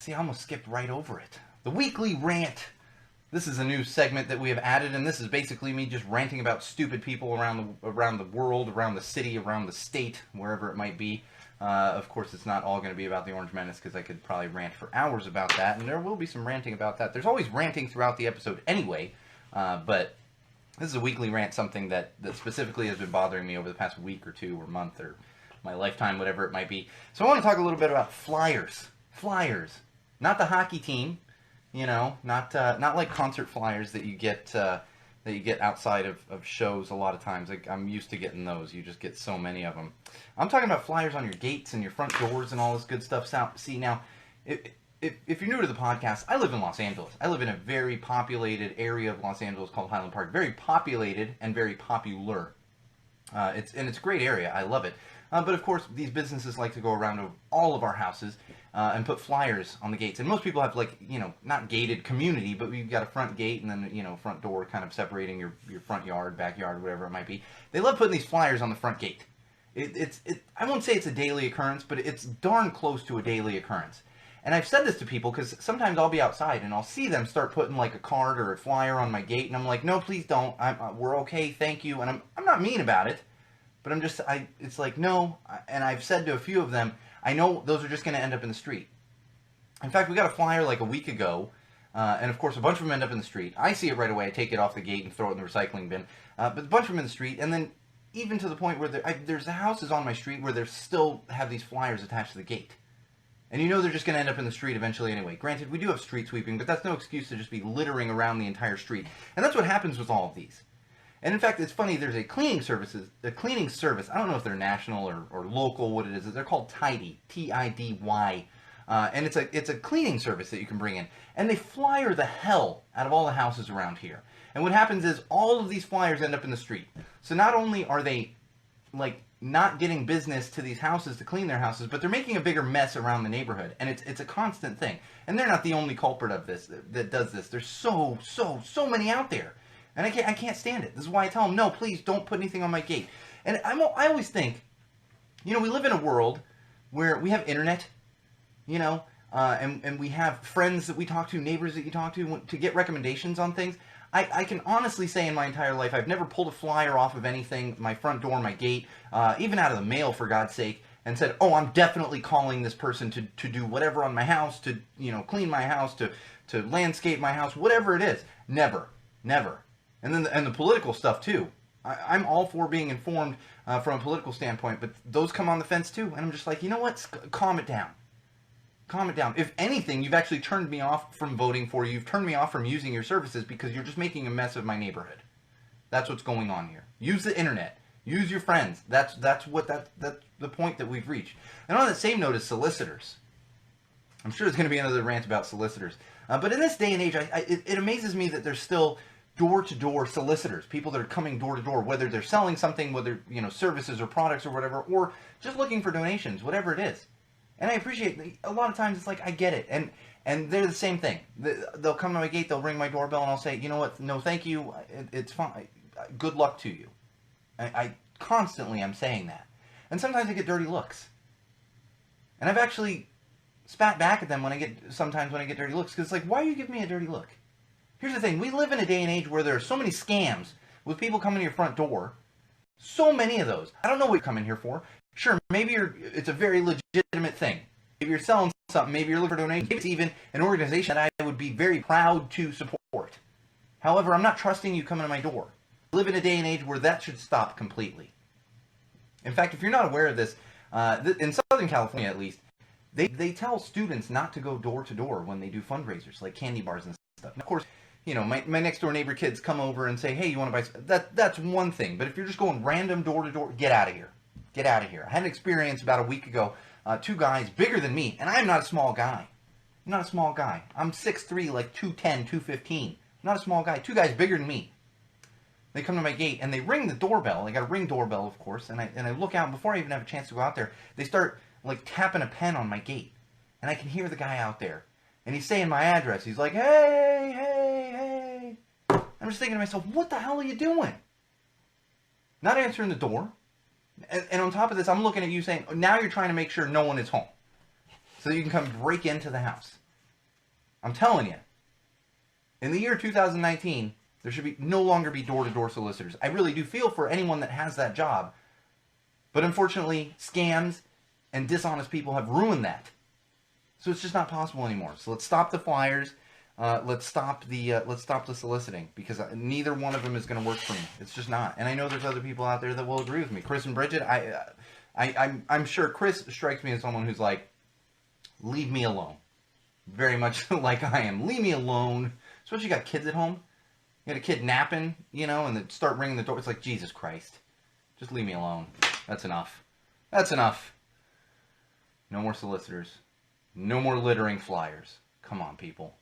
See, I almost skipped right over it. The weekly rant. This is a new segment that we have added, and this is basically me just ranting about stupid people around the world, around the city, around the state, wherever it might be. Of course, it's not all going to be about the Orange Menace, because I could probably rant for hours about that, and there will be some ranting about that. There's always ranting throughout the episode anyway, but this is a weekly rant, something that specifically has been bothering me over the past week or two or month or my lifetime, whatever it might be. So I want to talk a little bit about flyers. Flyers. Not the hockey team, not like concert flyers that you get outside of shows a lot of times. I'm used to getting those. You just get so many of them. I'm talking about flyers on your gates and your front doors and all this good stuff. See, now, if you're new to the podcast, I live in Los Angeles. I live in a very populated area of Los Angeles called Highland Park. Very populated and very popular. It's a great area. I love it. But of course, these businesses like to go around to all of our houses and put flyers on the gates. And most people have, not gated community, but we've got a front gate and then, front door kind of separating your front yard, backyard, whatever it might be. They love putting these flyers on the front gate. I won't say it's a daily occurrence, but it's darn close to a daily occurrence. And I've said this to people because sometimes I'll be outside and I'll see them start putting like a card or a flyer on my gate, and I'm like, no, please don't. We're okay, thank you. And I'm not mean about it, but it's like, no. And I've said to a few of them, I know those are just going to end up in the street. In fact, we got a flyer like a week ago, and of course a bunch of them end up in the street. I see it right away. I take it off the gate and throw it in the recycling bin. But a bunch of them in the street, and then even to the point where there's houses on my street where they still have these flyers attached to the gate. And they're just going to end up in the street eventually anyway. Granted, we do have street sweeping, but that's no excuse to just be littering around the entire street. And that's what happens with all of these. And in fact, it's funny, there's a cleaning service. I don't know if they're national or local, what it is. They're called Tidy, T-I-D-Y. And it's a cleaning service that you can bring in. And they flyer the hell out of all the houses around here. And what happens is all of these flyers end up in the street. So not only are they, not getting business to these houses to clean their houses, but they're making a bigger mess around the neighborhood. And it's a constant thing. And they're not the only culprit of this that does this. There's so many out there. And I can't stand it. This is why I tell them, no, please don't put anything on my gate. And I always think, we live in a world where we have internet, and we have friends that we talk to, neighbors that you talk to get recommendations on things. I can honestly say in my entire life, I've never pulled a flyer off of anything, my front door, my gate, even out of the mail, for God's sake, and said, oh, I'm definitely calling this person to do whatever on my house, to, clean my house, to landscape my house, whatever it is. Never. And then the political stuff, too. I'm all for being informed from a political standpoint, but those come on the fence, too. And I'm just like, you know what? Calm it down. Calm it down. If anything, you've actually turned me off from voting for you. You've turned me off from using your services because you're just making a mess of my neighborhood. That's what's going on here. Use the internet. Use your friends. That's the point that we've reached. And on that same note is solicitors. I'm sure there's going to be another rant about solicitors. But in this day and age, it amazes me that there's still door-to-door solicitors, people that are coming door-to-door, whether they're selling something, whether, services or products or whatever, or just looking for donations, whatever it is. And I appreciate, a lot of times it's like, I get it. And they're the same thing. They'll come to my gate, they'll ring my doorbell, and I'll say, you know what, no thank you, it's fine. Good luck to you. I constantly am saying that. And sometimes I get dirty looks. And I've actually spat back at them sometimes when I get dirty looks, because it's like, why are you giving me a dirty look? Here's the thing, we live in a day and age where there are so many scams with people coming to your front door. So many of those. I don't know what you're coming here for. Sure, maybe it's a very legitimate thing. If you're selling something, maybe you're looking for donations. Maybe it's even an organization that I would be very proud to support. However, I'm not trusting you coming to my door. We live in a day and age where that should stop completely. In fact, if you're not aware of this, in Southern California at least, they tell students not to go door to door when they do fundraisers, like candy bars and stuff. And of course, my next door neighbor kids come over and say, hey, you want to buy... That's one thing. But if you're just going random door to door, get out of here. Get out of here. I had an experience about a week ago. Two guys bigger than me, and I'm not a small guy. I'm not a small guy. I'm 6'3", like 210, 215. I'm not a small guy. Two guys bigger than me. They come to my gate, and they ring the doorbell. I got a Ring doorbell, of course, and I look out. Before I even have a chance to go out there, they start, tapping a pen on my gate. And I can hear the guy out there. And he's saying my address. He's like, hey. I'm just thinking to myself, what the hell are you doing? Not answering the door. And on top of this, I'm looking at you saying, now you're trying to make sure no one is home. So that you can come break into the house. I'm telling you. In the year 2019, there should be no longer be door-to-door solicitors. I really do feel for anyone that has that job. But unfortunately, scams and dishonest people have ruined that. So it's just not possible anymore. So let's stop the flyers. Let's stop the soliciting, because neither one of them is going to work for me. It's just not. And I know there's other people out there that will agree with me. Chris and Bridget, I'm sure Chris strikes me as someone who's like, leave me alone. Very much like I am. Leave me alone. Especially you got kids at home. You got a kid napping, and they start ringing the door. It's like, Jesus Christ. Just leave me alone. That's enough. That's enough. No more solicitors. No more littering flyers. Come on, people.